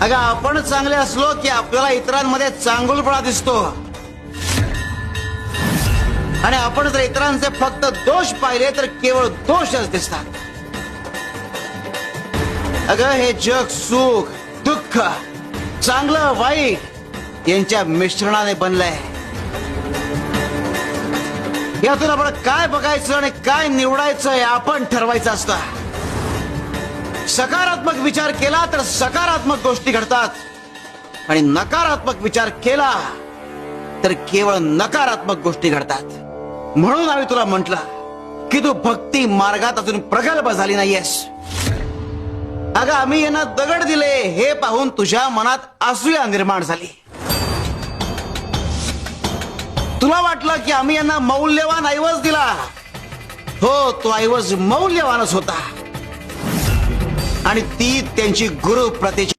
अगं आपण चांगले असलो की आपल्याला इतरांमध्ये चांगुलपणा दिसतो आणि आपण जर इतरांचे फक्त दोष पाहिले तर केवळ दोषच दिसतात. अगं हे जग सुख दुःख चांगलं वाईट यांच्या मिश्रणाने बनलंय. यातून आपण काय बघायचं आणि काय निवडायचं हे आपण ठरवायचं असतं. सकारात्मक विचार केला तर सकारात्मक गोष्टी घडतात आणि नकारात्मक विचार केला तर केवळ नकारात्मक गोष्टी घडतात. म्हणून आम्ही तुला म्हटलं की तू भक्ती मार्गात अजून प्रगल्भ झाली नाहीयेस. अगं आम्ही यांना दगड दिले हे पाहून तुझ्या मनात असूया निर्माण झाली. तुला वाटलं की आम्ही यांना मौल्यवान ऐवज दिला. हो, तो ऐवज मौल्यवानच होता आणि ती त्यांची गुरु प्रतीची